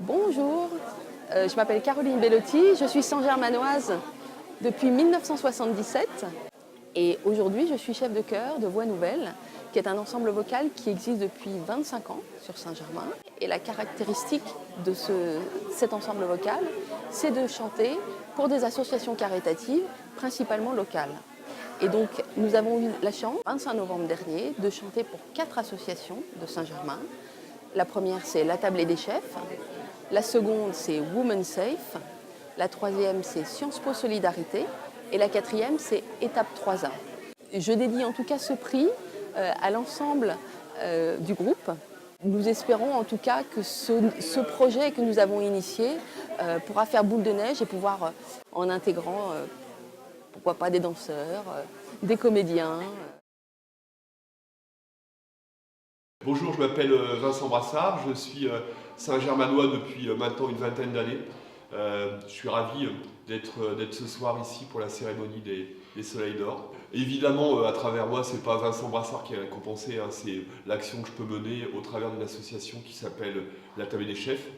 Bonjour, je m'appelle Caroline Bellotti, je suis Saint-Germanoise depuis 1977 et aujourd'hui je suis chef de chœur de Voix Nouvelle, qui est un ensemble vocal qui existe depuis 25 ans sur Saint-Germain. Et la caractéristique de cet ensemble vocal, c'est de chanter pour des associations caritatives, principalement locales. Et donc nous avons eu la chance, le 25 novembre dernier, de chanter pour 4 associations de Saint-Germain. La première, c'est La Tablée des Chefs. La seconde, c'est Women Safe. La troisième, c'est Sciences Po Solidarité. Et la quatrième, c'est Étape 3A. Je dédie en tout cas ce prix à l'ensemble du groupe. Nous espérons en tout cas que ce projet que nous avons initié pourra faire boule de neige et pouvoir, en intégrant, pourquoi pas, des danseurs, des comédiens. Bonjour, je m'appelle Vincent Brassard, je suis Saint-Germanois depuis maintenant une vingtaine d'années. Je suis ravi d'être ce soir ici pour la cérémonie des Soleils d'Or. Évidemment, à travers moi, c'est pas Vincent Brassard qui a récompensé, hein, c'est l'action que je peux mener au travers d'une association qui s'appelle La Tablée des Chefs.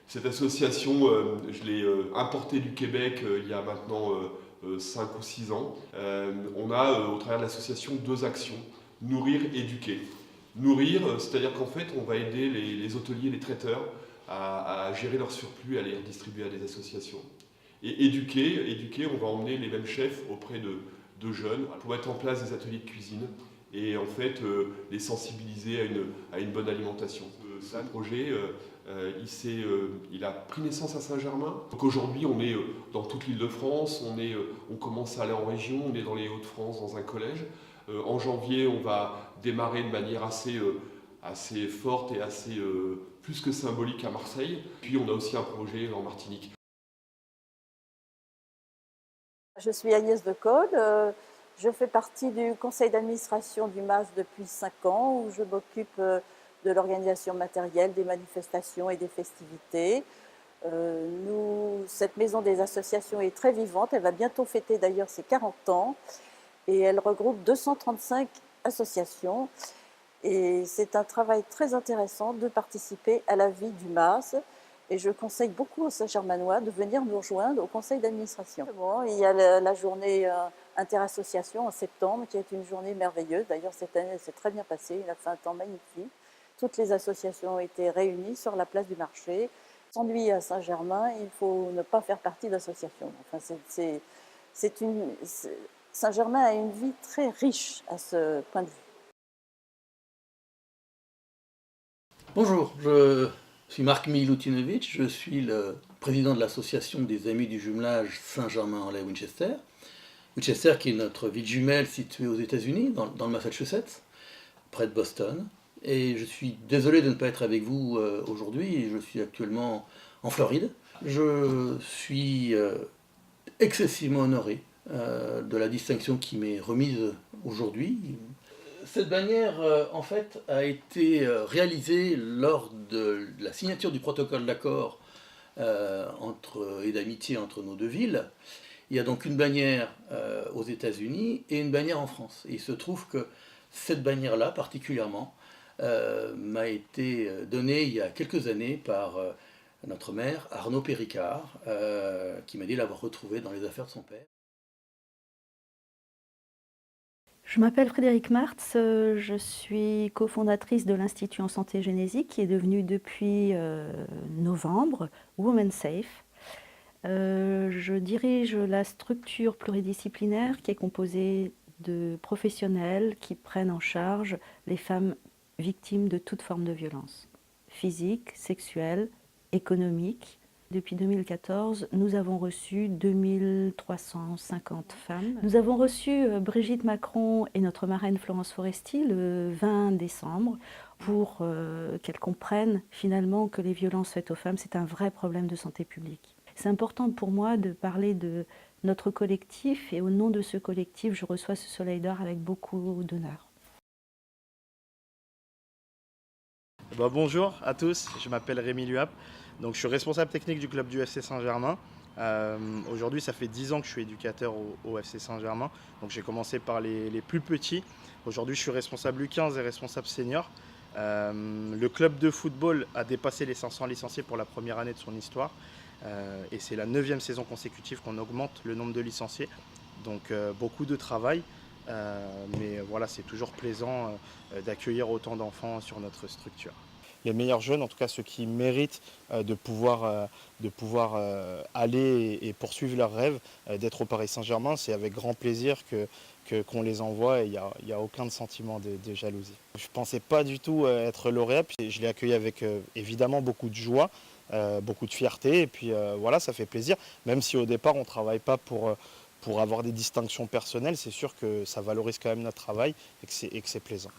Cette association, je l'ai importée du Québec il y a maintenant 5 ou 6 ans. On a au travers de l'association 2 actions, nourrir, éduquer. Nourrir, c'est-à-dire qu'en fait, on va aider les hôteliers, les traiteurs à gérer leur surplus, à les redistribuer à des associations. Et éduquer, on va emmener les mêmes chefs auprès de jeunes pour mettre en place des ateliers de cuisine et en fait les sensibiliser à une bonne alimentation. Ce projet, il a pris naissance à Saint-Germain. Donc aujourd'hui, on est dans toute l'Île-de-France, on commence à aller en région, on est dans les Hauts-de-France, dans un collège. En janvier, on va démarrer de manière assez forte et assez plus que symbolique à Marseille. Puis on a aussi un projet en Martinique. Je suis Agnès Decolle, je fais partie du conseil d'administration du MAS depuis 5 ans où je m'occupe de l'organisation matérielle, des manifestations et des festivités. Cette maison des associations est très vivante, elle va bientôt fêter d'ailleurs ses 40 ans et elle regroupe 235 associations et c'est un travail très intéressant de participer à la vie du MAS. Et je conseille beaucoup aux Saint-Germanois de venir nous rejoindre au conseil d'administration. Bon, il y a la journée interassociation en septembre, qui est une journée merveilleuse. D'ailleurs, cette année, elle s'est très bien passée. Il a fait un temps magnifique. Toutes les associations ont été réunies sur la place du marché. S'ennuyer à Saint-Germain, il faut ne pas faire partie d'association. Enfin, Saint-Germain a une vie très riche à ce point de vue. Bonjour, je suis Marc Milutinovic, je suis le président de l'association des Amis du Jumelage Saint-Germain-en-Laye-Winchester. Winchester qui est notre ville jumelle située aux États-Unis, dans le Massachusetts, près de Boston. Et je suis désolé de ne pas être avec vous aujourd'hui, je suis actuellement en Floride. Je suis excessivement honoré de la distinction qui m'est remise aujourd'hui. Cette bannière, en fait, a été réalisée lors de la signature du protocole d'accord et d'amitié entre nos deux villes. Il y a donc une bannière aux États-Unis et une bannière en France. Et il se trouve que cette bannière-là, particulièrement, m'a été donnée il y a quelques années par notre maire, Arnaud Péricard, qui m'a dit l'avoir retrouvée dans les affaires de son père. Je m'appelle Frédérique Martz, je suis cofondatrice de l'Institut en santé génésique qui est devenu depuis novembre Women Safe. Je dirige la structure pluridisciplinaire qui est composée de professionnels qui prennent en charge les femmes victimes de toute forme de violence, physique, sexuelle, économique. Depuis 2014, nous avons reçu 2350 femmes. Nous avons reçu Brigitte Macron et notre marraine Florence Foresti le 20 décembre pour qu'elles comprennent finalement que les violences faites aux femmes, c'est un vrai problème de santé publique. C'est important pour moi de parler de notre collectif et au nom de ce collectif, je reçois ce Soleil d'Or avec beaucoup d'honneur. Bonjour à tous, je m'appelle Rémi Luap, donc je suis responsable technique du club du FC Saint-Germain. Aujourd'hui, ça fait 10 ans que je suis éducateur au FC Saint-Germain, donc j'ai commencé par les plus petits. Aujourd'hui, je suis responsable U15 et responsable senior. Le club de football a dépassé les 500 licenciés pour la première année de son histoire. Et c'est la 9e saison consécutive qu'on augmente le nombre de licenciés. Donc beaucoup de travail. Mais voilà, c'est toujours plaisant d'accueillir autant d'enfants sur notre structure. Les meilleurs jeunes, en tout cas ceux qui méritent de pouvoir aller et poursuivre leurs rêves, d'être au Paris Saint-Germain, c'est avec grand plaisir qu'on les envoie et il n'y a aucun sentiment de jalousie. Je ne pensais pas du tout être lauréat, puis je l'ai accueilli avec évidemment beaucoup de joie, beaucoup de fierté, et puis voilà, ça fait plaisir, même si au départ on ne travaille pas pour avoir des distinctions personnelles, c'est sûr que ça valorise quand même notre travail et que c'est plaisant.